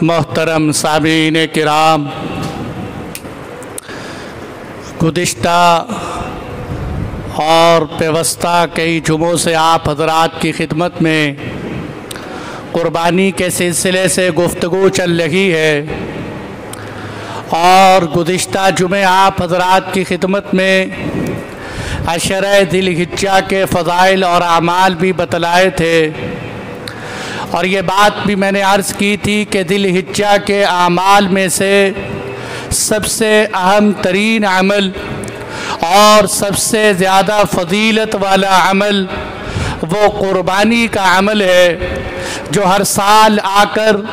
मोहतरम सामीन किराम, गुज़िश्ता और पेवस्ता कई जुमों से आप हज़रात की खिदमत में क़ुरबानी के सिलसिले से गुफ्तगू चल रही है और गुज़िश्ता जुमे आप हज़रात की खिदमत में अशरे ज़िलहिज्जा के फ़ज़ाइल और आमाल भी बतलाए थे और ये बात भी मैंने अर्ज़ की थी कि ज़िलहिज्जा के आमाल में से सबसे अहम तरीन अमल और सबसे ज़्यादा फ़जीलत वाला अमल वो क़ुरबानी का अमल है, जो हर साल आकर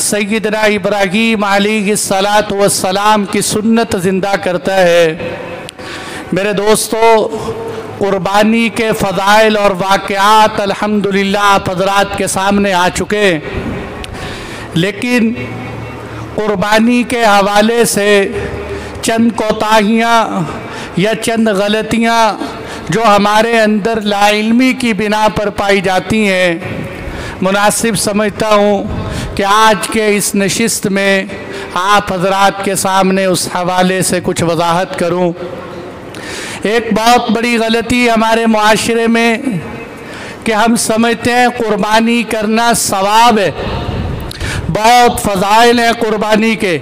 सय्यदना इब्राहीम अलैहिस्सलातु वस्सलाम की सुन्नत ज़िंदा करता है। मेरे दोस्तों, क़ुरबानी के फ़ज़ाइल और वाक़यात अल्हम्दुलिल्लाह आप हज़रात के सामने आ चुके, लेकिन क़ुरबानी के हवाले से चंद कोताहियाँ या चंद गलतियाँ जो हमारे अंदर लाइल्मी की बिना पर पाई जाती हैं, मुनासिब समझता हूँ कि आज के इस नशिस्त में आप हज़रात के सामने उस हवाले से कुछ वजाहत करूँ। एक बहुत बड़ी गलती हमारे मुआशरे में कि हम समझते हैं क़ुरबानी करना सवाब है, बहुत फ़ज़ाइल हैं क़ुरबानी के,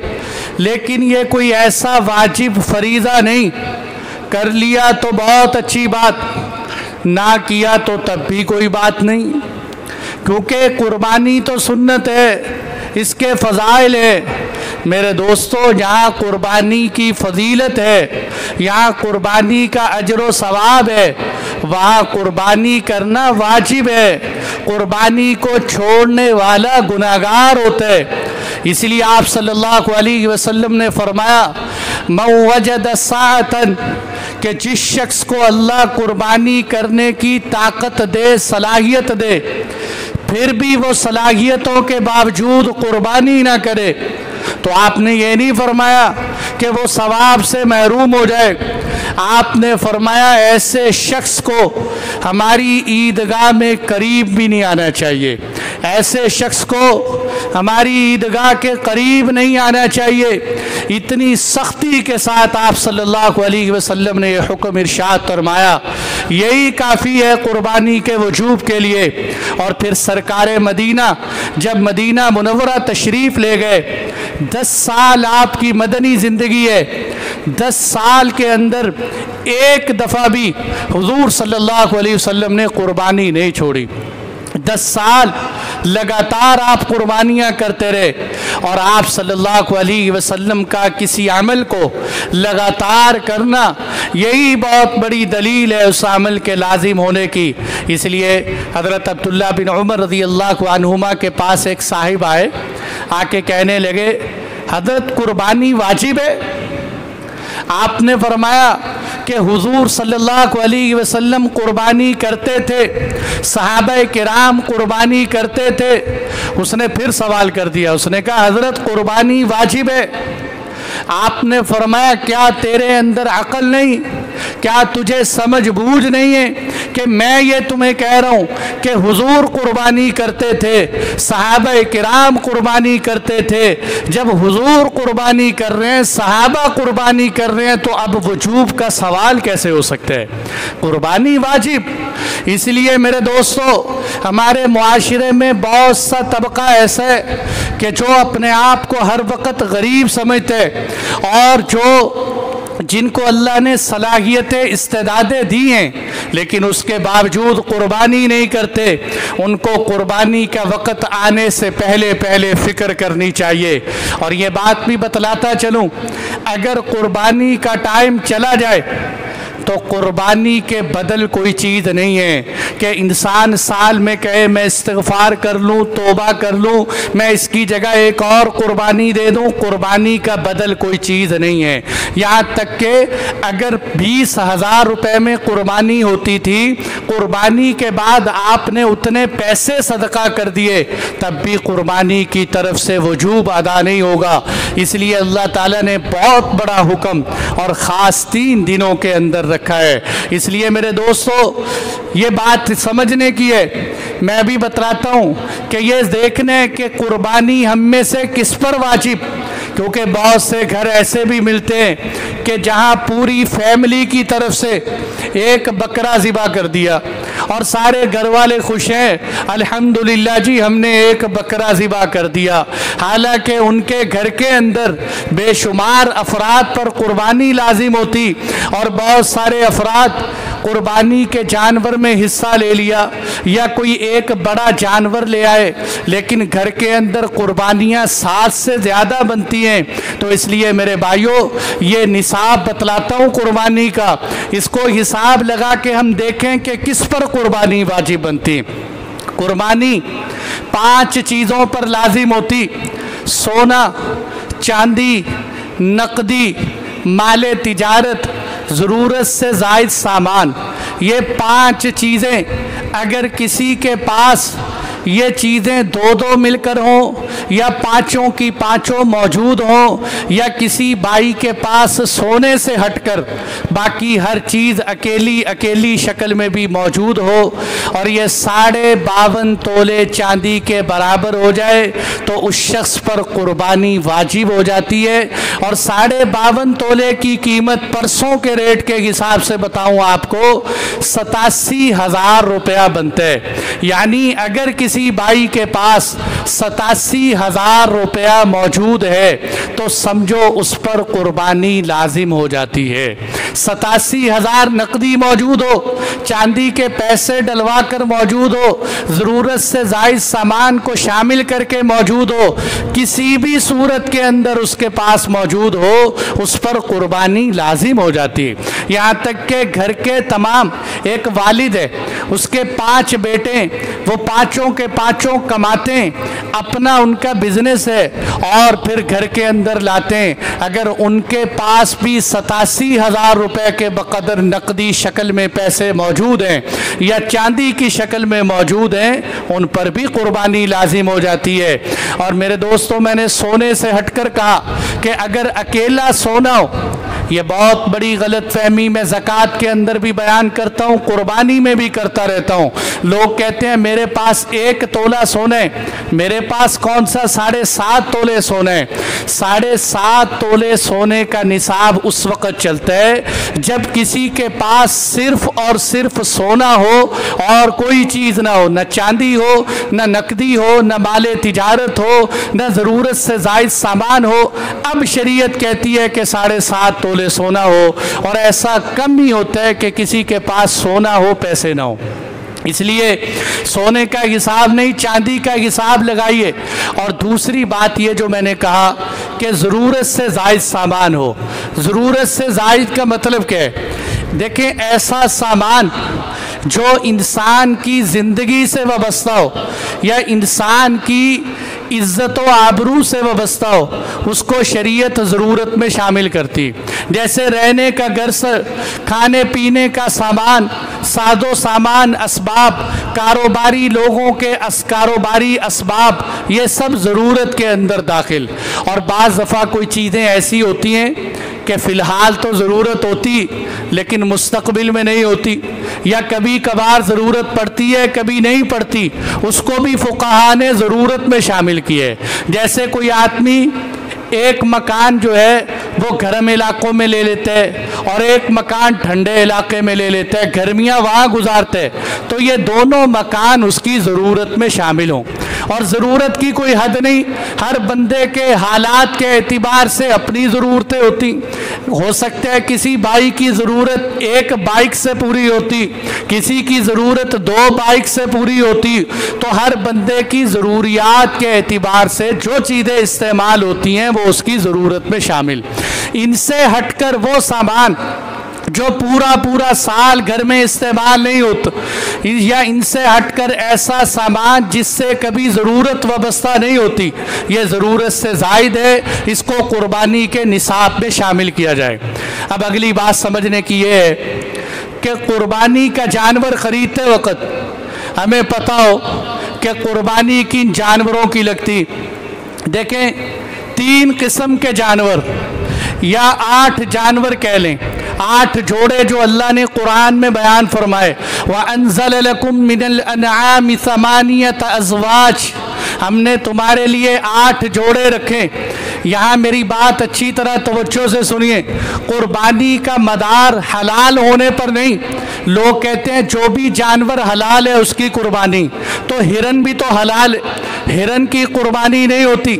लेकिन ये कोई ऐसा वाजिब फरीज़ा नहीं। कर लिया तो बहुत अच्छी बात, ना किया तो तब भी कोई बात नहीं, क्योंकि क़ुरबानी तो सुन्नत है, इसके फ़ज़ाइल है। मेरे दोस्तों, जहाँ क़ुरबानी की फ़जीलत है, यहाँ क़ुरबानी का अजर व सवाब है, वहाँ क़ुरबानी करना वाजिब है। क़ुरबानी को छोड़ने वाला गुनाहगार होता है। इसलिए आप सल्लल्लाहु अलैहि वसल्लम ने फरमाया, मन वजद साअतन, कि जिस शख्स को अल्लाह क़ुरबानी करने की ताकत दे, सलाहियत दे, फिर भी वो सलाहियतों के बावजूद क़ुरबानी ना करे, तो आपने ये नहीं फरमाया कि वो सवाब से महरूम हो जाए। आपने फरमाया ऐसे शख्स को हमारी ईदगाह में करीब भी नहीं आना चाहिए, ऐसे शख्स को हमारी ईदगाह के करीब नहीं आना चाहिए। इतनी सख्ती के साथ आप सल्लल्लाहु अलैहि वसल्लम ने यह हुक्म इरशाद फरमाया। यही काफ़ी है क़ुरबानी के वजूब के लिए। और फिर सरकार मदीना जब मदीना मुनव्वरा तशरीफ़ ले गए, 10 साल आपकी मदनी ज़िंदगी है, 10 साल के अंदर एक दफ़ा भी हुज़ूर सल्लल्लाहु अलैहि वसल्लम ने क़ुरबानी नहीं छोड़ी। 10 साल लगातार आप क़ुरबानियाँ करते रहे और आप सल्लल्लाहु अलैहि वसल्लम का किसी अमल को लगातार करना, यही बहुत बड़ी दलील है उस अमल के लाजिम होने की। इसलिए हज़रत अब्दुल्लाह बिन उमर रज़ियल्लाहु अन्हुमा के पास एक साहिब आए, आके कहने लगे, हज़रत क़ुरबानी वाजिब है? आपने फरमाया कि हुजूर सल्लल्लाहु अलैहि वसल्लम क़ुरबानी करते थे, सहाबाए किराम क़ुरबानी करते थे। उसने फिर सवाल कर दिया, उसने कहा हज़रत क़ुरबानी वाजिब है? आपने फरमाया क्या तेरे अंदर अक्ल नहीं, क्या तुझे समझ बूझ नहीं है कि मैं ये तुम्हें कह रहा हूँ कि हुजूर क़ुरबानी करते थे, सहाबाए किराम क़ुरबानी करते थे। जब हुजूर क़ुरबानी कर रहे हैं, सहाबा क़ुरबानी कर रहे हैं, तो अब वजूब का सवाल कैसे हो सकता है? क़ुरबानी वाजिब। इसलिए मेरे दोस्तों, हमारे मुआशरे में बहुत सा तबका ऐसा है कि जो अपने आप को हर वक्त गरीब समझते हैं और जिनको अल्लाह ने सलाहियतें इस्तेदादें दी हैं, लेकिन उसके बावजूद क़ुरबानी नहीं करते। उनको क़ुरबानी का वक़्त आने से पहले पहले फ़िक्र करनी चाहिए। और ये बात भी बतलाता चलूँ, अगर क़ुरबानी का टाइम चला जाए तो क़ुरबानी के बदल कोई चीज़ नहीं है कि इंसान साल में कहे मैं इस्तिग़फ़ार कर लूँ, तौबा कर लूँ, मैं इसकी जगह एक और क़ुरबानी दे दूँ। क़ुरबानी का बदल कोई चीज़ नहीं है। यहाँ तक कि अगर 20,000 रुपये में क़ुरबानी होती थी, क़ुरबानी के बाद आपने उतने पैसे सदका कर दिए, तब भी क़ुरबानी की तरफ से वजूब अदा नहीं होगा। इसलिए अल्लाह ताला ने बहुत बड़ा हुक्म और ख़ास 3 दिनों के अंदर रखा है। इसलिए मेरे दोस्तों ये बात समझने की है। मैं भी बतलाता हूँ कि ये देखने कि कुर्बानी हम में से किस पर वाजिब, क्योंकि बहुत से घर ऐसे भी मिलते हैं कि जहाँ पूरी फैमिली की तरफ से एक बकरा ज़िबा कर दिया और सारे घर वाले खुश हैं, अल्हम्दुलिल्लाह जी हमने एक बकरा ज़िबा कर दिया। हालांकि उनके घर के अंदर बेशुमार अफराद पर कुर्बानी लाजिम होती और बहुत सारे अफराद कुर्बानी के जानवर में हिस्सा ले लिया या कोई एक बड़ा जानवर ले आए, लेकिन घर के अंदर कुर्बानियाँ 7 से ज़्यादा बनती हैं। तो इसलिए मेरे भाइयों ये निसाब बतलाता हूँ कुर्बानी का, इसको हिसाब लगा के हम देखें कि किस पर कुर्बानी वाजिब बनती। कुर्बानी 5 चीज़ों पर लाजिम होती: सोना, चांदी, नकदी, माले तिजारत, ज़रूरत से ज़ायद सामान। ये 5 चीज़ें अगर किसी के पास ये चीज़ें 2-2 मिलकर हों या पाँचों की पाँचों मौजूद हों या किसी भाई के पास सोने से हटकर बाकी हर चीज़ अकेली अकेली शक्ल में भी मौजूद हो और ये 52.5 तोले चांदी के बराबर हो जाए तो उस शख्स पर कुर्बानी वाजिब हो जाती है। और 52.5 तोले की कीमत परसों के रेट के हिसाब से बताऊं आपको 87,000 रुपया बनते हैं। यानी अगर किसी भाई के पास 87,000 रुपया मौजूद है तो समझो उस पर कुर्बानी लाजिम हो जाती है। 87,000 नकदी मौजूद हो, चांदी के पैसे डलवा कर मौजूद हो, ज़रूरत से ज़ायद सामान को शामिल करके मौजूद हो, किसी भी सूरत के अंदर उसके पास मौजूद हो, उस पर कुर्बानी लाजिम हो जाती है। यहाँ तक के घर के तमाम, एक वालिद है, उसके 5 बेटे, वो पाँचों के पाँचों कमाते हैं, अपना उनका बिजनेस है और फिर घर के अंदर लाते हैं। अगर उनके पास भी 87,000 रुपए के बकदर नकदी शक्ल में पैसे मौजूद हैं या चांदी की शक्ल में मौजूद हैं, उन पर भी कुर्बानी लाजिम हो जाती है। और मेरे दोस्तों मैंने सोने से हटकर कहा कि अगर अकेला सोना हो, ये बहुत बड़ी गलत फहमी मैं ज़कात के अंदर भी बयान करता हूँ, कुर्बानी में भी करता रहता हूँ। लोग कहते हैं मेरे पास 1 तोला सोने, मेरे पास कौन सा 7.5 तोले सोने। 7.5 तोले सोने का निसाब उस वक़्त चलता है जब किसी के पास सिर्फ और सिर्फ सोना हो और कोई चीज़ ना हो, न चांदी हो, न नकदी हो, न माले तिजारत हो, न ज़रूरत से ज़ायद सामान हो। अब शरीयत कहती है कि 7.5 तोले सोना हो, और ऐसा कम ही होता है कि किसी के पास सोना हो पैसे ना हो। इसलिए सोने का हिसाब नहीं, चांदी का हिसाब लगाइए। और दूसरी बात ये जो मैंने कहा कि ज़रूरत से ज़ायद सामान हो। ज़रूरत से ज़ायद का मतलब क्या है? देखें, ऐसा सामान जो इंसान की ज़िंदगी से वाबस्ता हो या इंसान की इज़्ज़त व आबरू से वाबस्ता हो, उसको शरीयत ज़रूरत में शामिल करती। जैसे रहने का घर से, खाने पीने का सामान, सादो सामान, असबाब, कारोबारी लोगों के कारोबारी असबाब, ये सब ज़रूरत के अंदर दाखिल। और बाज़ दफ़ा कोई चीज़ें ऐसी होती हैं कि फ़िलहाल तो ज़रूरत होती लेकिन मुस्तक़बिल में नहीं होती, या कभी कभार ज़रूरत पड़ती है कभी नहीं पड़ती, उसको भी फ़ुक़हा ने ज़रूरत में शामिल किया है। जैसे कोई आदमी एक मकान जो है वो गर्म इलाकों में ले लेते हैं और एक मकान ठंडे इलाके में ले लेते हैं, गर्मियाँ वहाँ गुजारते हैं, तो ये दोनों मकान उसकी ज़रूरत में शामिल हों। और ज़रूरत की कोई हद नहीं, हर बंदे के हालात के एतबार से अपनी ज़रूरतें होती। हो सकता है किसी भाई की ज़रूरत 1 बाइक से पूरी होती, किसी की ज़रूरत 2 बाइक से पूरी होती। तो हर बंदे की ज़रूरियात के एतबार से जो चीज़ें इस्तेमाल होती हैं वो उसकी ज़रूरत में शामिल। इनसे हटकर वो सामान जो पूरा साल घर में इस्तेमाल नहीं होता, या इनसे हटकर ऐसा सामान जिससे कभी ज़रूरत वाबस्ता नहीं होती, ये ज़रूरत से ज़ायद है, इसको कुर्बानी के निसाब में शामिल किया जाए। अब अगली बात समझने की ये है कि कुर्बानी का जानवर ख़रीदते वक़्त हमें पता हो कि कुर्बानी किन जानवरों की लगती। देखें, 3 किस्म के जानवर या 8 जानवर कह लें, 8 जोड़े जो अल्लाह ने कुरान में बयान फरमाए, व अंज़ल लकुम मिनल अनआमि समानियत अज़वाज, हमने तुम्हारे लिए 8 जोड़े रखे। यहाँ मेरी बात अच्छी तरह तवज्जो से सुनिए, कुर्बानी का मदार हलाल होने पर नहीं। लोग कहते हैं जो भी जानवर हलाल है उसकी कुर्बानी, तो हिरन भी तो हलाल है, हिरन की कुर्बानी नहीं होती।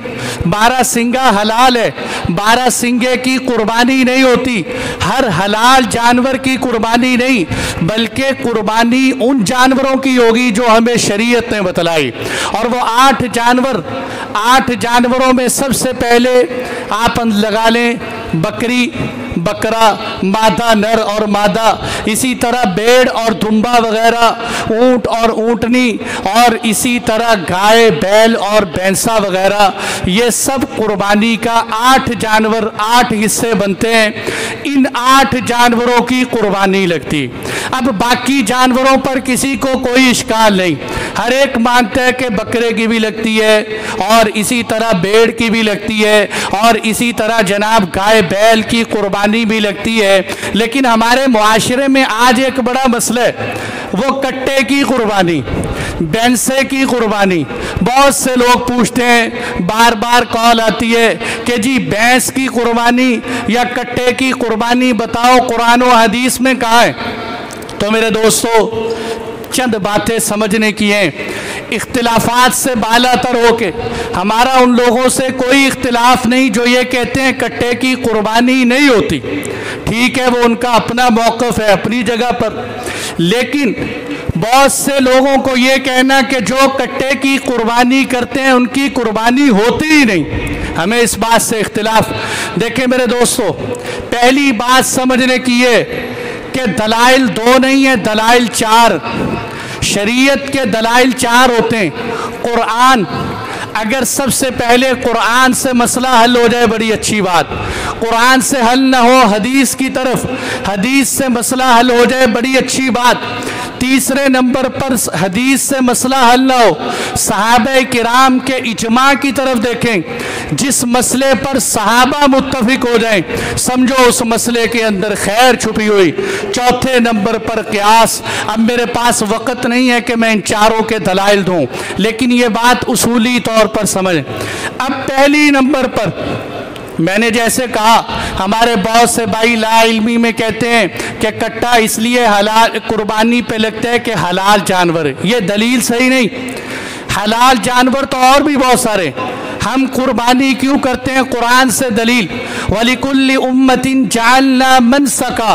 12 सिंगा हलाल है, 12 सिंगे की कुर्बानी नहीं होती। हर हलाल जानवर की कुर्बानी नहीं, बल्कि कुर्बानी उन जानवरों की होगी जो हमें शरीयत ने बतलाई। और वो 8 जानवर, 8 जानवरों में सबसे पहले आप लगा लें बकरी, बकरा, मादा नर और मादा, इसी तरह भेड़ और दुम्बा वगैरह, ऊंट और ऊंटनी, और इसी तरह गाय, बैल और भैंसा वगैरह, ये सब कुर्बानी का 8 जानवर, 8 हिस्से बनते हैं। इन 8 जानवरों की कुर्बानी लगती। अब बाकी जानवरों पर किसी को कोई इश्काल नहीं, हर एक मानता है कि बकरे की भी लगती है और इसी तरह भेड़ की भी लगती है और इसी तरह जनाब गाय बैल की कुर्बानी भी लगती है। लेकिन हमारे मुआशरे में आज एक बड़ा मसला है, वो कट्टे की कुर्बानी, भैंसे की कुर्बानी। बहुत से लोग पूछते हैं, बार बार कॉल आती है कि जी भैंस की कुर्बानी या कट्टे की कुर्बानी बताओ कुरान और हदीस में कहाँ है। तो मेरे दोस्तों, चंद बातें समझने की हैं। इख्तिलाफात से बालातर होके हमारा उन लोगों से कोई इख्तिलाफ नहीं जो ये कहते हैं कट्टे की कुर्बानी नहीं होती। ठीक है, वो उनका अपना मौक़िफ़ है अपनी जगह पर, लेकिन बहुत से लोगों को ये कहना कि जो कट्टे की कुर्बानी करते हैं उनकी कुर्बानी होती ही नहीं, हमें इस बात से इख्तिलाफ। देखें मेरे दोस्तों, पहली बात समझने की है कि दलाइल 2 नहीं है, दलाइल 4। शरीयत के दलाइल 4 होते हैं। कुरान, अगर सबसे पहले कुरान से मसला हल हो जाए बड़ी अच्छी बात, कुरान से हल ना हो हदीस की तरफ, हदीस से मसला हल हो जाए बड़ी अच्छी बात। तीसरे नंबर पर हदीस से मसला हल ना हो, सहाबा किराम के इजमा की तरफ देखें, जिस मसले पर सहाबा मुत्तफिक हो जाएं, समझो उस मसले के अंदर खैर छुपी हुई। चौथे नंबर पर क़ियास। अब मेरे पास वक़्त नहीं है कि मैं इन चारों के दलाइल दूं, लेकिन ये बात उसूली तौर पर समझ। अब पहली नंबर पर मैंने जैसे कहा, हमारे बहुत से भाई ला इल्मी में कहते हैं कि कट्टा इसलिए हलाल कुर्बानी पे लगता है कि हलाल जानवर है। ये दलील सही नहीं। हलाल जानवर तो और भी बहुत सारे, हम कुर्बानी क्यों करते हैं? कुरान से दलील, वलिकुल्लि उम्मतिन जअलना मनसका,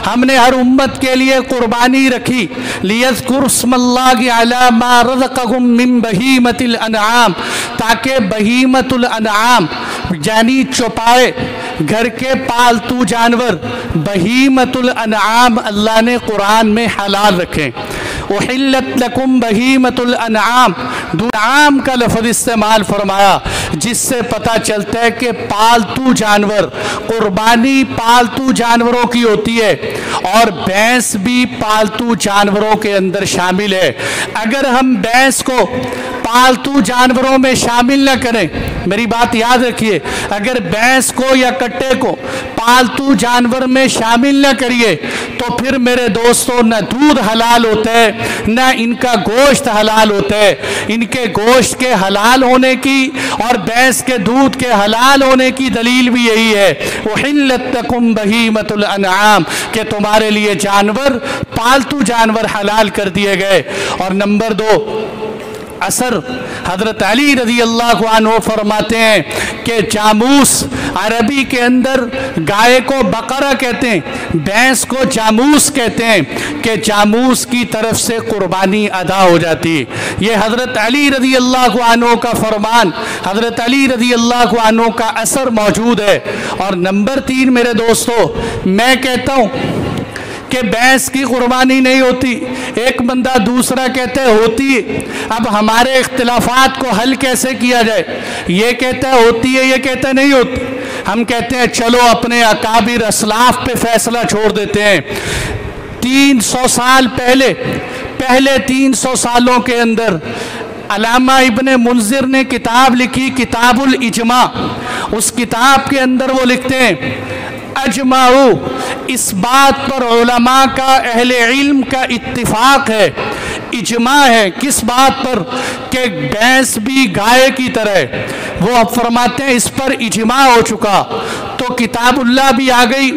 हमने हर उम्मत के लिए कुर्बानी रखी। लियज़कुरु स्मल्लाहि अला मा रज़क़हुम मिन बहीमतिल अनआम, ताकि बहीमतुल अनआम यानी चौपाए, घर के पालतू जानवर, बहीमतुल अनआम अल्लाह ने कुरान में हलाल रखे। उहिल्लत लकुम बहीमतुल अनआम, दुआम का लफ्ज़ इस्तेमाल फरमाया, जिससे पता चलता है कि पालतू जानवर, कुर्बानी पालतू जानवरों की होती है और भैंस भी पालतू जानवरों के अंदर शामिल है। अगर हम भैंस को पालतू जानवरों में शामिल न करें, मेरी बात याद रखिए, अगर भैंस को या कट्टे को पालतू जानवर में शामिल न करिए तो फिर मेरे दोस्तों न दूध हलाल होता है न इनका गोश्त हलाल होता है। इनके गोश्त के हलाल होने की और भैंस के दूध के हलाल होने की दलील भी यही है, उहिल्लत लकुम बहीमतुल अनआम, कि तुम्हारे लिए जानवर, पालतू जानवर हलाल कर दिए गए। और नंबर 2, असर, हजरत अली रज़ी अल्लाह अन्हु फरमाते हैं कि जामूस, अरबी के अंदर गाय को बकरा कहते हैं, भैंस को जामूस कहते हैं, कि जामूस की तरफ से कुर्बानी अदा हो जाती है। ये हजरत अली रज़ी अल्लाह अन्हु का फरमान, हजरत अली रज़ी अल्लाह अन्हु का असर मौजूद है। और नंबर 3 मेरे दोस्तों, मैं कहता हूँ कि भैंस की कुर्बानी नहीं होती, एक बंदा दूसरा कहते होती है। अब हमारे इख्तिलाफात को हल कैसे किया जाए? ये कहता है होती है, ये कहता है नहीं होती। हम कहते हैं चलो अपने अकाबिर असलाफ पे फैसला छोड़ देते हैं। 300 साल पहले 300 सालों के अंदर अल्लामा इब्ने मुंज़िर ने किताब लिखी, किताबुल इजमा। उस किताब के अंदर वो लिखते हैं, अजमाऊ, इस बात पर उलमा का, अहले इल्म का इत्तिफाक है, इजमा है। किस बात पर? कि भैंस भी गाय की तरह। वो अब फरमाते हैं इस पर इजमा हो चुका, तो किताबुल्लाह भी आ गई,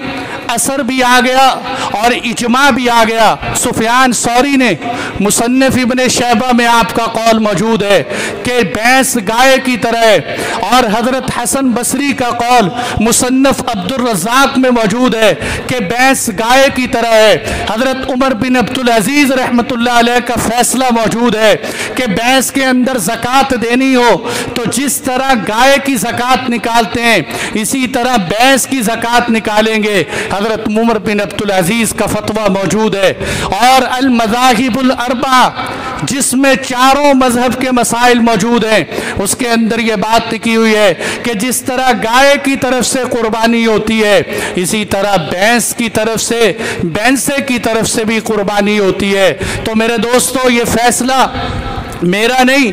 असर भी आ गया और इजमा भी आ गया। सुफियान सौरी ने मुसन्निफ इब्ने शैबा में आपका कौल मौजूद है कि भैंस गाय की तरह है, और हज़रत हसन बसरी का कौल मुसन्निफ अब्दुल रज़्ज़ाक़ में मौजूद है कि भैंस गाय की तरह है। हज़रत उमर बिन अब्दुल अजीज़ रहमतुल्लाह अलैह का फैसला मौजूद है कि भैंस के अंदर ज़कात देनी हो तो जिस तरह गाय की ज़कात निकालते हैं इसी तरह भैंस की ज़कात निकालेंगे। हज़रत उमर बिन अब्दुल अजीज़ का फतवा मौजूद है। और अल मज़ाहिबुल अरबा, जिसमें चारों मजहब के मसाइल मौजूद हैं, उसके अंदर ये बात लिखी हुई है कि जिस तरह गाय की तरफ से कुर्बानी होती है इसी तरह भैंस की तरफ से, भैंसे की तरफ से भी कुर्बानी होती है। तो मेरे दोस्तों, ये फैसला मेरा नहीं,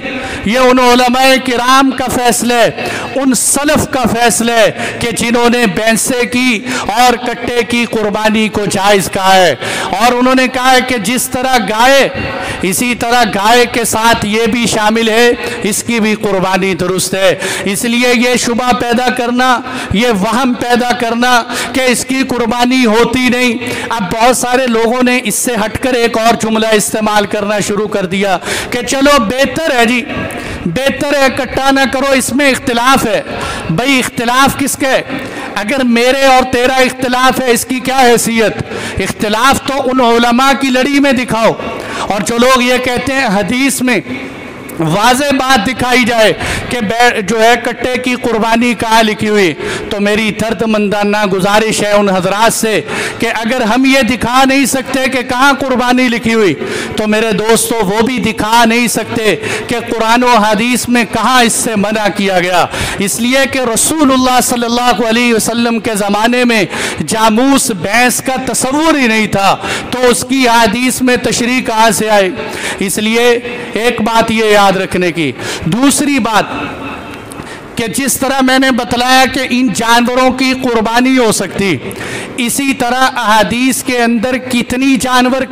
ये उन उलमाए किराम का फैसला है, उन सलफ का फैसला है कि जिन्होंने भैंसे की और कट्टे की कुर्बानी को जायज़ कहा है। और उन्होंने कहा है कि जिस तरह गाय, इसी तरह गाय के साथ ये भी शामिल है, इसकी भी कुर्बानी दुरुस्त है। इसलिए ये शुबा पैदा करना, ये वहम पैदा करना कि इसकी कुर्बानी होती नहीं, अब बहुत सारे लोगों ने इससे हटकर एक और जुमला इस्तेमाल करना शुरू कर दिया कि चलो बेहतर है जी, बेहतर है कट्टा ना करो, इसमें इख्तिलाफ है। भाई इख्तिलाफ किसका है? अगर मेरे और तेरा इख्तिलाफ है इसकी क्या हैसियत? इख्तिलाफ तो उन उलमा की लड़ी में दिखाओ। और जो लोग ये कहते हैं हदीस में वाज़े बात दिखाई जाए कि जो है कट्टे की कुर्बानी कहाँ लिखी हुई, तो मेरी दर्दमंदाना गुजारिश है उन हजरात से कि अगर हम ये दिखा नहीं सकते कि कहाँ कुर्बानी लिखी हुई, तो मेरे दोस्तों वो भी दिखा नहीं सकते कि कुरान और हदीस में कहाँ इससे मना किया गया। इसलिए कि रसूलुल्लाह सल्लल्लाहु अलैहि वसल्लम के ज़माने में जामूस भैंस का तस्वुर ही नहीं था, तो उसकी हदीस में तशरीह कहाँ से आई? इसलिए एक बात ये याद रखने की। दूसरी बात कि जिस तरह मैंने बतलाया कि इन जानवरों की कुर्बानी हो सकती, इसी तरह अहादीस के अंदर कितनी जानवर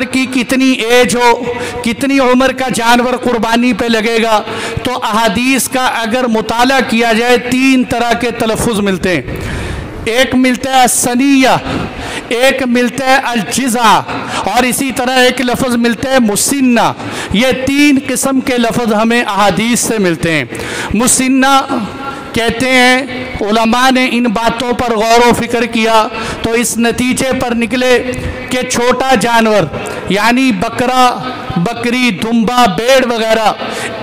की कितनी एज हो, कितनी उम्र का जानवर कुर्बानी पे लगेगा, तो अहादीस का अगर मुताला किया जाए 3 तरह के तलफ़ुज़ मिलते हैं। एक मिलता है सनिया, एक मिलता है अलजिज़ा, और इसी तरह एक लफ्ज़ मिलता है मुसिन्ना। ये 3 किस्म के लफ्ज़ हमें अहादीस से मिलते हैं। मुसिन्ना कहते हैं, उलमा ने इन बातों पर गौर व फिक्र किया तो इस नतीजे पर निकले कि छोटा जानवर यानी बकरा, बकरी, दुम्बा, भेड़ वगैरह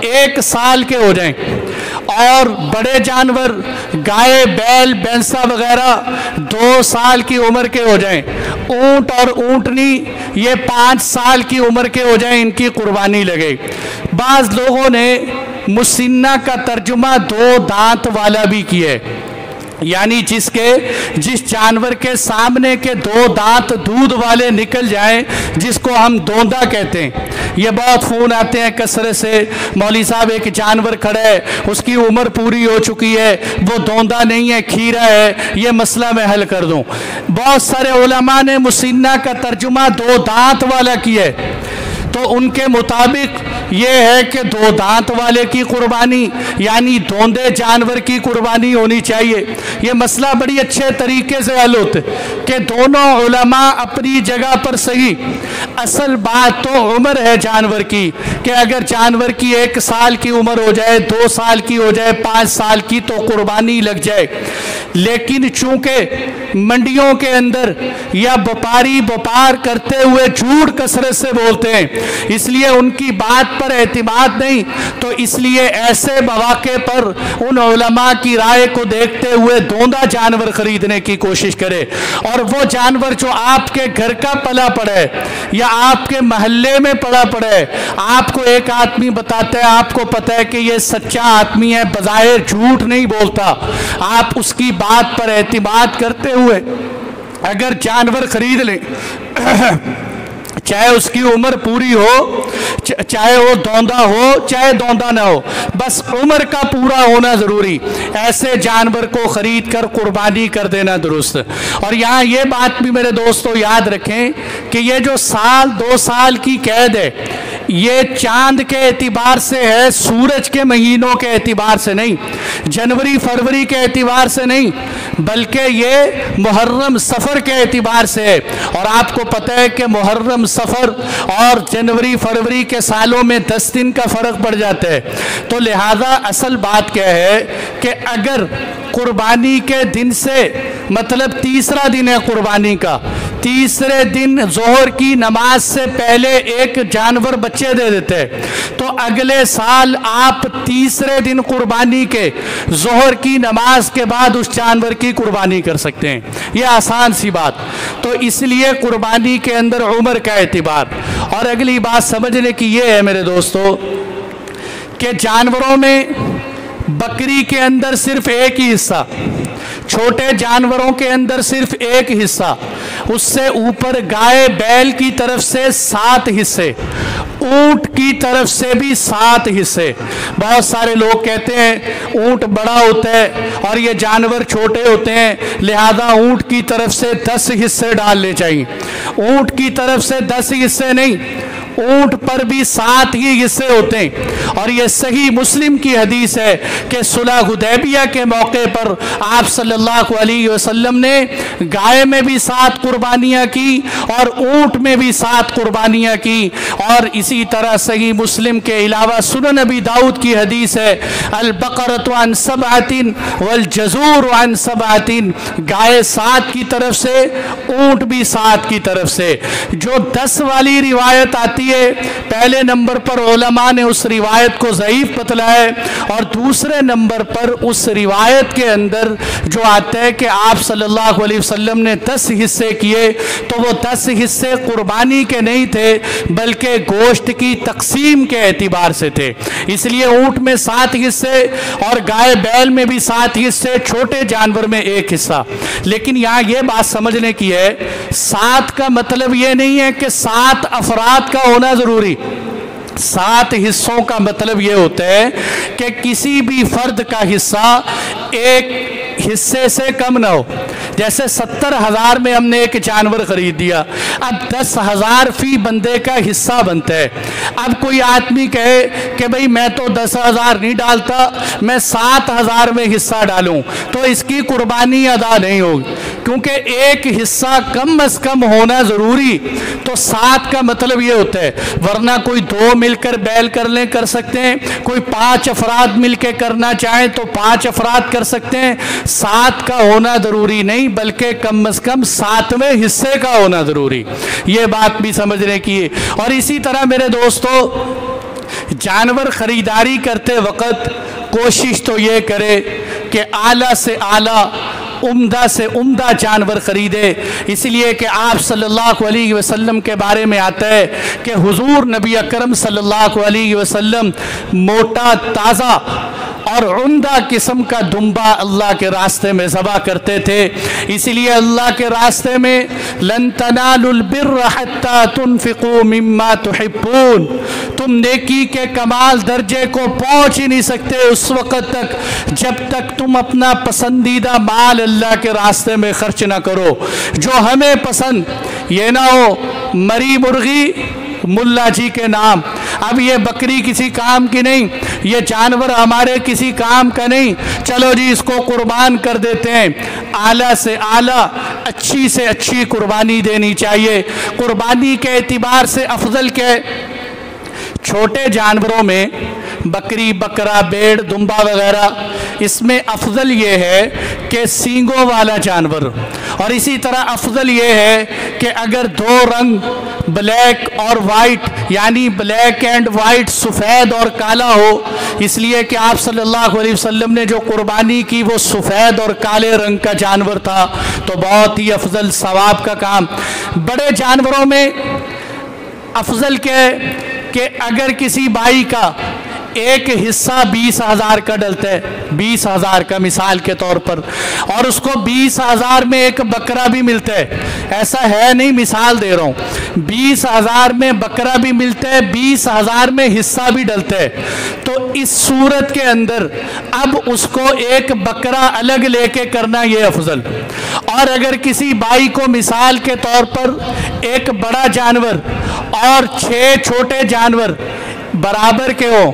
1 साल के हो जाएं, और बड़े जानवर गाय, बैल, भैंसा वगैरह 2 साल की उम्र के हो जाएं। ऊंट और ऊंटनी ये 5 साल की उम्र के हो जाएं, इनकी कुर्बानी लगे। बाज़ लोगों ने मुसिन्ना का तर्जुमा 2 दांत वाला भी किया, यानी जिस जानवर के सामने के 2 दांत दूध वाले निकल जाएं, जिसको हम दोंदा कहते हैं। ये बहुत फ़ोन आते हैं कसरत से, मौली साहब एक जानवर खड़ा है, उसकी उम्र पूरी हो चुकी है, वो दोंदा नहीं है, खीरा है, ये मसला मैं हल कर दूं। बहुत सारे उलमा ने मुसिन्ना का तर्जुमा 2 दांत वाला किया है, तो उनके मुताबिक ये है कि 2 दांत वाले की कुर्बानी यानी दोंदे जानवर की कुर्बानी होनी चाहिए। ये मसला बड़ी अच्छे तरीके से हल होता है कि दोनों उलमा अपनी जगह पर सही। असल बात तो उम्र है जानवर की, कि अगर जानवर की 1 साल की उम्र हो जाए, 2 साल की हो जाए, 5 साल की, तो कुर्बानी लग जाए। लेकिन चूंकि मंडियों के अंदर या व्यापारी व्यापार करते हुए झूठ कसरत से बोलते हैं, इसलिए उनकी बात पर एतमाद नहीं, तो इसलिए ऐसे मौके पर उन उलमा की राय को देखते हुए दोंदा जानवर खरीदने की कोशिश करे। और वो जानवर जो आपके घर का पला पड़ा है या आपके मोहल्ले में पड़ा पड़ा है, आपको एक आदमी बताता है, आपको पता है कि ये सच्चा आदमी है, बज़ाहिर झूठ नहीं बोलता, आप उसकी बात पर एतमाद करते हुए अगर जानवर खरीद लें चाहे उसकी उम्र पूरी हो, चाहे वो दौंदा हो चाहे दौंदा ना हो, बस उम्र का पूरा होना ज़रूरी। ऐसे जानवर को ख़रीद कर कुर्बानी कर देना दुरुस्त। और यहाँ ये बात भी मेरे दोस्तों याद रखें कि ये जो साल 2 साल की कैद है, ये चांद के एतबार से है, सूरज के महीनों के एतबार से नहीं, जनवरी फरवरी के एतबार से नहीं, बल्कि ये मुहर्रम सफ़र के एतबार से है। और आपको पता है कि मुहर्रम सफ़र और जनवरी फरवरी के सालों में 10 दिन का फ़र्क पड़ जाता है। तो लिहाजा असल बात क्या है कि अगर कुर्बानी के दिन से, मतलब तीसरा दिन है कुर्बानी का, तीसरे दिन जोहर की नमाज से पहले एक जानवर बच्चे दे देते हैं, तो अगले साल आप तीसरे दिन कुर्बानी के जोहर की नमाज के बाद उस जानवर की कुर्बानी कर सकते हैं। यह आसान सी बात। तो इसलिए कुर्बानी के अंदर उम्र का एतबार। और अगली बात समझने की यह है मेरे दोस्तों कि जानवरों में बकरी के अंदर सिर्फ एक ही हिस्सा, छोटे जानवरों के अंदर सिर्फ एक हिस्सा, उससे ऊपर गाय बैल की तरफ से 7 हिस्से, ऊंट की तरफ से भी 7 हिस्से। बहुत सारे लोग कहते हैं ऊंट बड़ा होता है और ये जानवर छोटे होते हैं, लिहाजा ऊंट की तरफ से 10 हिस्से डालने चाहिए। ऊंट की तरफ से 10 हिस्से नहीं, ऊंट पर भी 7 ही हिस्से होते हैं। और ये सही मुस्लिम की हदीस है कि सुलह हुदैबिया के मौके पर आप सल्लल्लाहु अलैहि वसल्लम ने गाय में भी 7 कुर्बानियाँ की और ऊंट में भी 7 कुर्बानियाँ की। और इसी तरह सही मुस्लिम के अलावा सुनन नबी दाऊद की हदीस है, अल बकरतु अन सबअतिन वल जज़ूर अन सबअतिन, गाय 7 की तरफ से, ऊंट भी 7 की तरफ से। जो 10 वाली रिवायत आती है, पहले नंबर पर उलमा ने उस रिवायत को ज़ईफ बतलाया है, और दूसरे नंबर पर उस रिवायत के अंदर जो आता है कि आप सल्लल्लाहु अलैहि वसल्लम ने 10 हिस्से किए, तो वो 10 हिस्से कुर्बानी के नहीं थे बल्कि गोश्त की तकसीम के एतबार से थे। इसलिए ऊंट में 7 हिस्से और गाय बैल में भी 7 हिस्से, छोटे जानवर में 1 हिस्सा। लेकिन यहाँ ये बात समझने की है, 7 का मतलब ये नहीं है कि 7 अफराद का होना ज़रूरी। 7 हिस्सों का मतलब ये होता है कि किसी भी फर्द का हिस्सा एक हिस्से से कम ना हो। जैसे 70,000 में हमने एक जानवर खरीद दिया, अब 10,000 फी बंदे का हिस्सा बनता है। अब कोई आदमी कहे कि भाई मैं तो 10,000 नहीं डालता, मैं 7,000 में हिस्सा डालूं, तो इसकी कुर्बानी अदा नहीं होगी, क्योंकि एक हिस्सा कम अज कम होना ज़रूरी। तो 7 का मतलब ये होता है, वरना कोई 2 मिलकर बैल कर लें, कर सकते हैं, कोई 5 अफराद मिलकर करना चाहें तो 5 अफराद कर सकते हैं। 7 का होना ज़रूरी नहीं बल्कि कम अज कम 7वें हिस्से का होना ज़रूरी। ये बात भी समझने की है। और इसी तरह मेरे दोस्तों, जानवर ख़रीदारी करते वक्त कोशिश तो ये करे कि आला से आला, उम्दा से उम्दा जानवर ख़रीदे। इसलिए कि आप सल्लल्लाहु अलैहि वसल्लम के बारे में आता है कि हुजूर नबी अकरम सल्लल्लाहु अलैहि वसल्लम मोटा, ताज़ा और उम्दा किस्म का दुम्बा अल्लाह के रास्ते में ज़बा करते थे। इसलिए अल्लाह के रास्ते में लन तनालुल बिर्र हत्ता तुनफिकू मिम्मा तुहिब्बून, तुम नेकी के कमाल दर्जे को पहुँच ही नहीं सकते उस वक़्त तक जब तक तुम अपना पसंदीदा माल अल्लाह के रास्ते में खर्च ना करो जो हमें पसंद। ये ना हो मरी मुर्गी मुल्ला जी के नाम, अब ये बकरी किसी काम की नहीं, ये जानवर हमारे किसी काम का नहीं, चलो जी इसको कुर्बान कर देते हैं। आला से आला, अच्छी से अच्छी कुर्बानी देनी चाहिए। कुर्बानी के एतबार से अफजल के छोटे जानवरों में बकरी, बकरा, भेड़, दुम्बा वगैरह, इसमें अफजल ये है कि सींगों वाला जानवर। और इसी तरह अफजल ये है कि अगर 2 रंग ब्लैक और वाइट, यानी ब्लैक एंड वाइट, सफ़ेद और काला हो, इसलिए कि आप सल्लल्लाहु अलैहि वसल्लम ने जो कुर्बानी की वो सफ़ेद और काले रंग का जानवर था, तो बहुत ही अफजल सवाब का काम। बड़े जानवरों में अफजल क्या है कि अगर किसी भाई का एक हिस्सा 20,000 का डलता है, 20,000 का मिसाल के तौर पर, और उसको 20,000 में एक बकरा भी मिलता है, ऐसा है नहीं, मिसाल दे रहा हूँ, 20,000 में बकरा भी मिलता है, 20,000 में हिस्सा भी डलता है, तो इस सूरत के अंदर अब उसको एक बकरा अलग लेके करना ये अफजल। और अगर किसी भाई को मिसाल के तौर पर एक बड़ा जानवर और 6 छोटे जानवर बराबर के हो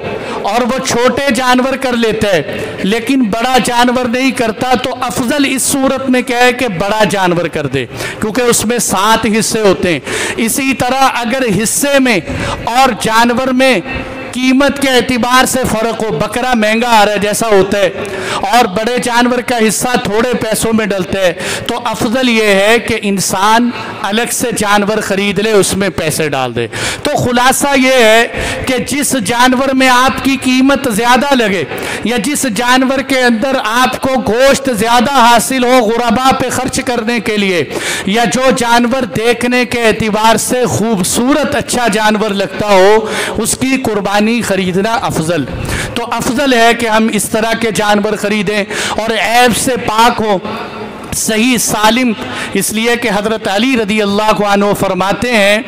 और वो छोटे जानवर कर लेता है लेकिन बड़ा जानवर नहीं करता, तो अफजल इस सूरत में क्या है कि बड़ा जानवर कर दे, क्योंकि उसमें 7 हिस्से होते हैं। इसी तरह अगर हिस्से में और जानवर में कीमत के एतबार से फ़र्क हो, बकरा महंगा आ रहा है जैसा होता है और बड़े जानवर का हिस्सा थोड़े पैसों में डलता है, तो अफजल ये है कि इंसान अलग से जानवर ख़रीद ले, उसमें पैसे डाल दे। तो ख़ुलासा ये है कि जिस जानवर में आपकी कीमत ज़्यादा लगे या जिस जानवर के अंदर आपको गोश्त ज़्यादा हासिल हो गुरबा पे ख़र्च करने के लिए, या जो जानवर देखने के एतबार से खूबसूरत अच्छा जानवर लगता हो, उसकी कुर्बानी खरीदना अफजल। तो अफजल है कि हम इस तरह के जानवर खरीदें और ऐब से पाक हो, सही सालिम, इसलिए कि हज़रत अली रदी अल्लाह अन्हु फरमाते हैं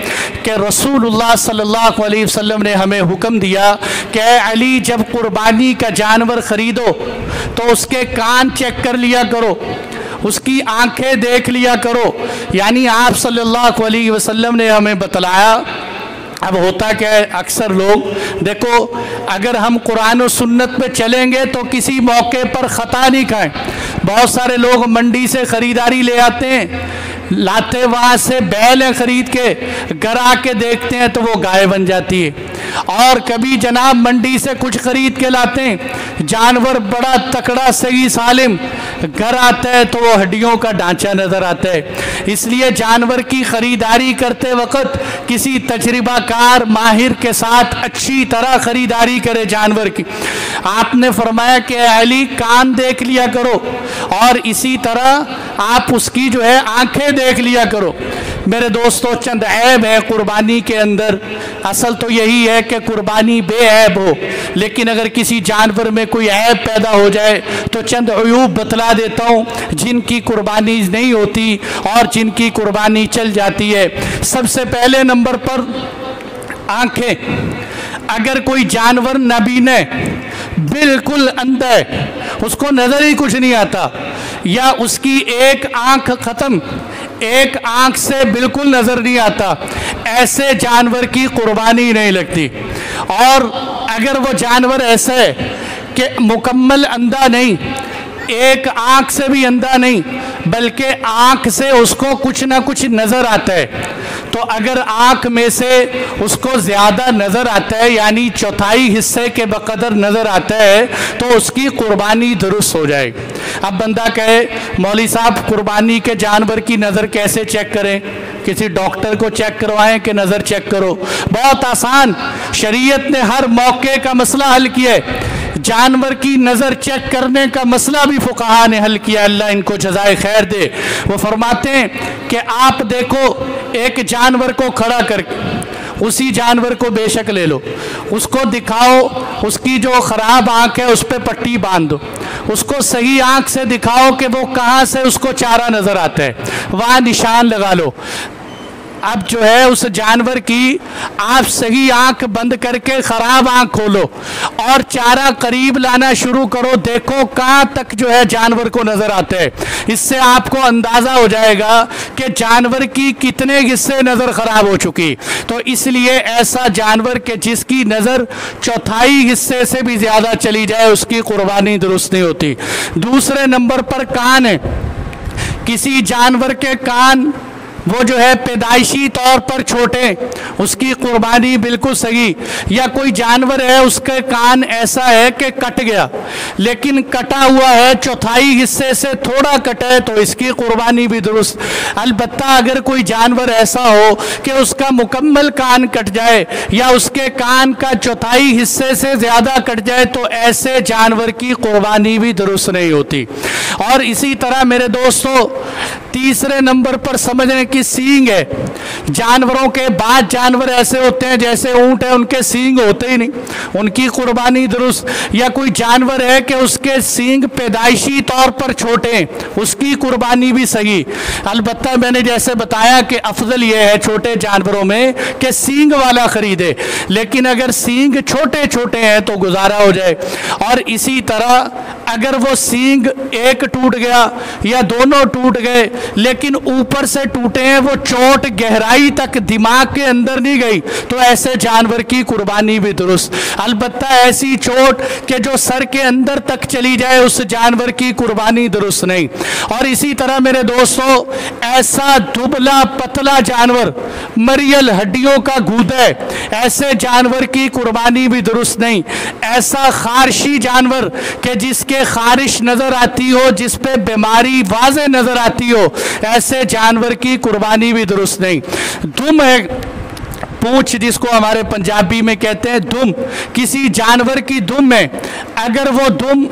कि रसूलुल्लाह सल्लल्लाहु अलैहि वसल्लम ने हमें हुक्म दिया कि अली जब कुर्बानी का जानवर ख़रीदो तो उसके कान चेक कर लिया करो, उसकी आंखें देख लिया करो। यानी आप सल्लल्लाहु अलैहि वसल्लम ने हमें बतलाया। अब होता क्या है, अक्सर लोग देखो, अगर हम कुरान और सुन्नत पे चलेंगे तो किसी मौके पर ख़ता नहीं खाएं। बहुत सारे लोग मंडी से ख़रीदारी ले आते हैं, लाते वहाँ से बैल ख़रीद के घर आके देखते हैं तो वो गाय बन जाती है। और कभी जनाब मंडी से कुछ ख़रीद के लाते हैं, जानवर बड़ा तकड़ा सही सालिम, घर आता है तो वो हड्डियों का ढांचा नज़र आता है। इसलिए जानवर की ख़रीदारी करते वक्त किसी तजर्बाकार माहिर के साथ अच्छी तरह ख़रीदारी करे जानवर की। आपने फरमाया कि अली कान देख लिया करो और इसी तरह आप उसकी जो है आंखें देख लिया करो। मेरे दोस्तों, चंद ऐब है कुर्बानी के अंदर। असल तो यही है कि कुर्बानी बेऐब हो, लेकिन अगर किसी जानवर में कोई ऐब पैदा हो जाए तो चंद अयूब बतला देता हूँ जिनकी कुर्बानी नहीं होती और जिनकी कुर्बानी चल जाती है। सबसे पहले नंबर पर आंखें। अगर कोई जानवर नबीना बिल्कुल अंधा है, उसको नज़र ही कुछ नहीं आता, या उसकी एक आंख ख़त्म, एक आंख से बिल्कुल नज़र नहीं आता, ऐसे जानवर की कुर्बानी नहीं लगती। और अगर वो जानवर ऐसा है कि मुकम्मल अंधा नहीं, एक आंख से भी अंधा नहीं, बल्कि आंख से उसको कुछ ना कुछ नज़र आता है, तो अगर आंख में से उसको ज़्यादा नज़र आता है, यानी चौथाई हिस्से के बकदर नज़र आता है, तो उसकी कुर्बानी दुरुस्त हो जाएगी। अब बंदा कहे मौली साहब कुर्बानी के जानवर की नज़र कैसे चेक करें? किसी डॉक्टर को चेक करवाएं कि नज़र चेक करो? बहुत आसान, शरीयत ने हर मौके का मसला हल किया है। जानवर की नज़र चेक करने का मसला भी फुक़हा ने हल किया, अल्लाह इनको जज़ाए खैर दे। वो फरमाते हैं कि आप देखो एक जानवर को खड़ा करके, उसी जानवर को बेशक ले लो, उसको दिखाओ, उसकी जो ख़राब आँख है उस पर पट्टी बांध दो, उसको सही आँख से दिखाओ कि वो कहाँ से उसको चारा नज़र आता है, वहाँ निशान लगा लो। अब जो है उस जानवर की आप सही आंख बंद करके ख़राब आंख खोलो और चारा करीब लाना शुरू करो, देखो कहाँ तक जो है जानवर को नज़र आता है। इससे आपको अंदाज़ा हो जाएगा कि जानवर की कितने हिस्से नज़र ख़राब हो चुकी। तो इसलिए ऐसा जानवर के जिसकी नज़र चौथाई हिस्से से भी ज़्यादा चली जाए, उसकी कुर्बानी दुरुस्त नहीं होती। दूसरे नंबर पर कान है। किसी जानवर के कान वो जो है पैदाइशी तौर पर छोटे, उसकी कुर्बानी बिल्कुल सही। या कोई जानवर है उसके कान ऐसा है कि कट गया, लेकिन कटा हुआ है चौथाई हिस्से से थोड़ा कटा है, तो इसकी कुर्बानी भी दुरुस्त। अलबत्ता अगर कोई जानवर ऐसा हो कि उसका मुकम्मल कान कट जाए या उसके कान का चौथाई हिस्से से ज़्यादा कट जाए, तो ऐसे जानवर की कुर्बानी भी दुरुस्त नहीं होती। और इसी तरह मेरे दोस्तों तीसरे नंबर पर समझने की सींग है। जानवरों के बाद जानवर ऐसे होते हैं जैसे ऊंट है, उनके सींग होते ही नहीं, उनकी कुर्बानी दुरुस्त। या कोई जानवर है कि उसके सींग पैदाइशी तौर पर छोटे हैं, उसकी कुर्बानी भी सही। अलबत्ता मैंने जैसे बताया कि अफजल ये है छोटे जानवरों में कि सींग वाला खरीदे, लेकिन अगर सींग छोटे छोटे हैं तो गुजारा हो जाए। और इसी तरह अगर वो सींग एक टूट गया या दोनों टूट गए लेकिन ऊपर से टूटे हैं, वो चोट गहराई तक दिमाग के अंदर नहीं गई, तो ऐसे जानवर की कुर्बानी भी दुरुस्त। अलबत्ता ऐसी चोट कि जो सर के अंदर तक चली जाए, उस जानवर की कुर्बानी दुरुस्त नहीं। और इसी तरह मेरे दोस्तों ऐसा दुबला पतला जानवर, मरियल हड्डियों का गूदा, ऐसे जानवर की कुर्बानी भी दुरुस्त नहीं। ऐसा खारशी जानवर कि जिसके खारिश नजर आती हो, जिस पे बीमारी वाज़े नजर आती हो, ऐसे जानवर की कुर्बानी भी दुरुस्त नहीं। दुम है, पूंछ जिसको हमारे पंजाबी में कहते हैं दुम, किसी जानवर की दुम है, अगर वो दुम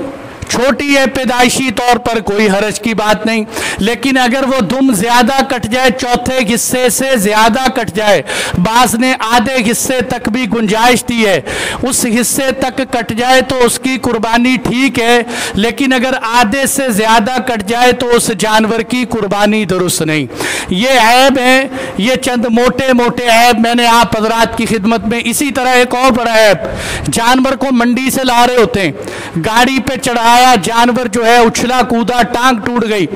छोटी है पैदाइशी तौर पर कोई हरज की बात नहीं, लेकिन अगर वो दुम ज्यादा कट जाए, चौथे हिस्से से ज्यादा कट जाए, बाज ने आधे हिस्से तक भी गुंजाइश दी है, उस हिस्से तक कट जाए तो उसकी कुर्बानी ठीक है, लेकिन अगर आधे से ज्यादा कट जाए तो उस जानवर की कुर्बानी दुरुस्त नहीं। ये ऐब है, ये चंद मोटे मोटे ऐब मैंने आप हजरात की खिदमत में। इसी तरह एक और बड़ा ऐब, जानवर को मंडी से ला रहे होते हैं, गाड़ी पे चढ़ा जानवर जो है उछला कूदा, टांग टूट गई।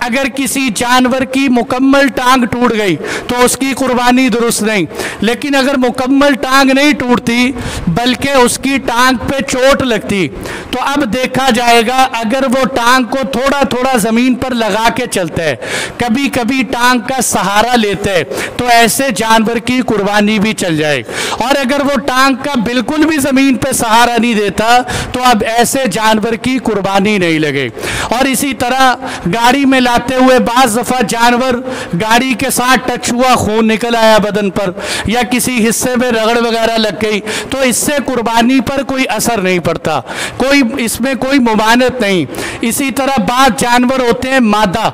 अगर किसी जानवर की मुकम्मल टांग टूट गई तो उसकी कुर्बानी दुरुस्त नहीं, लेकिन अगर मुकम्मल टांग नहीं टूटती बल्कि उसकी टांग पे चोट लगती, तो अब देखा जाएगा अगर वो टांग को थोड़ा थोड़ा जमीन पर लगा के चलता है, कभी कभी टांग का सहारा लेते हैं, तो ऐसे जानवर की कुर्बानी भी चल जाए। और अगर वो टांग का बिल्कुल भी जमीन पे सहारा नहीं देता तो अब ऐसे जानवर की कुर्बानी नहीं लगे। और इसी तरह गाड़ी में लाते हुए बाज दफा जानवर गाड़ी के साथ टच हुआ, खून निकल आया बदन पर या किसी हिस्से में रगड़ वगैरह लग गई, तो इससे कुर्बानी पर कोई असर नहीं पड़ता, कोई इसमें कोई मुमानत नहीं। इसी तरह बाज जानवर होते हैं मादा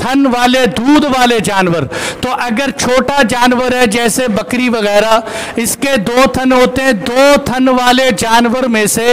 थन वाले, दूध वाले जानवर, तो अगर छोटा जानवर है जैसे बकरी वगैरह, इसके दो थन होते हैं, दो थन वाले जानवर में से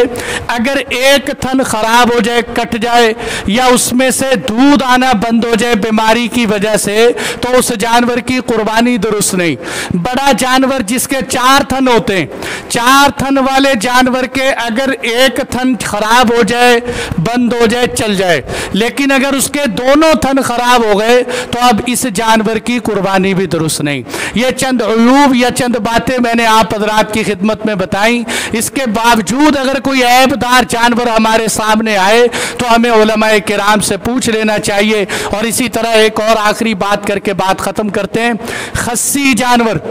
अगर एक थन खराब हो जाए, कट जाए या उसमें से दूध आना बंद हो जाए बीमारी की वजह से, तो उस जानवर की कुर्बानी दुरुस्त नहीं। बड़ा जानवर जिसके 4 थन होते हैं, 4 थन वाले जानवर के अगर एक थन खराब हो जाए, बंद हो जाए, चल जाए, लेकिन अगर उसके दोनों थन खराब हो गए तो अब इस जानवर की कुर्बानी भी दुरुस्त नहीं। ये चंद उयूब या चंद बातें मैंने आप हजरात की खिदमत में बताई। इसके बावजूद अगर कोई ऐबदार जानवर हमारे सामने आए तो हमें उलमाए किराम से पूछ लेना चाहिए। और इसी तरह एक और आखिरी बात करके बात खत्म करते हैं। खस्सी जानवर,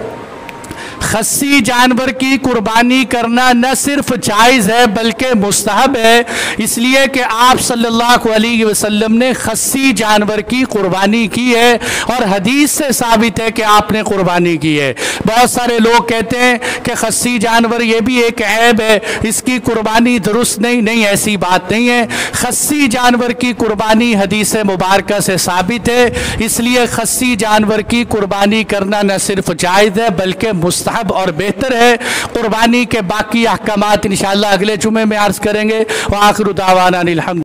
खस्सी जानवर की कुर्बानी करना न सिर्फ जायज़ है बल्कि मुस्तहब है, इसलिए कि आप सल्लल्लाहु अलैहि वसल्लम ने खस्सी जानवर की कुर्बानी की है और हदीस से साबित है कि आपने कुर्बानी की है। बहुत सारे लोग कहते हैं कि खस्सी जानवर ये भी एक ऐब है, इसकी कुर्बानी दुरुस्त नहीं। नहीं, ऐसी बात नहीं है। खस्सी जानवर की कुर्बानी हदीस मुबारका से साबित है, इसलिए खस्सी जानवर की कुर्बानी करना न सिर्फ जायज़ है बल्कि मुस्तहब और बेहतर है। कुर्बानी के बाकी अहकामात इंशाअल्लाह अगले जुमे में अर्ज करेंगे। व आखिरु दावाना अनिल हम्द।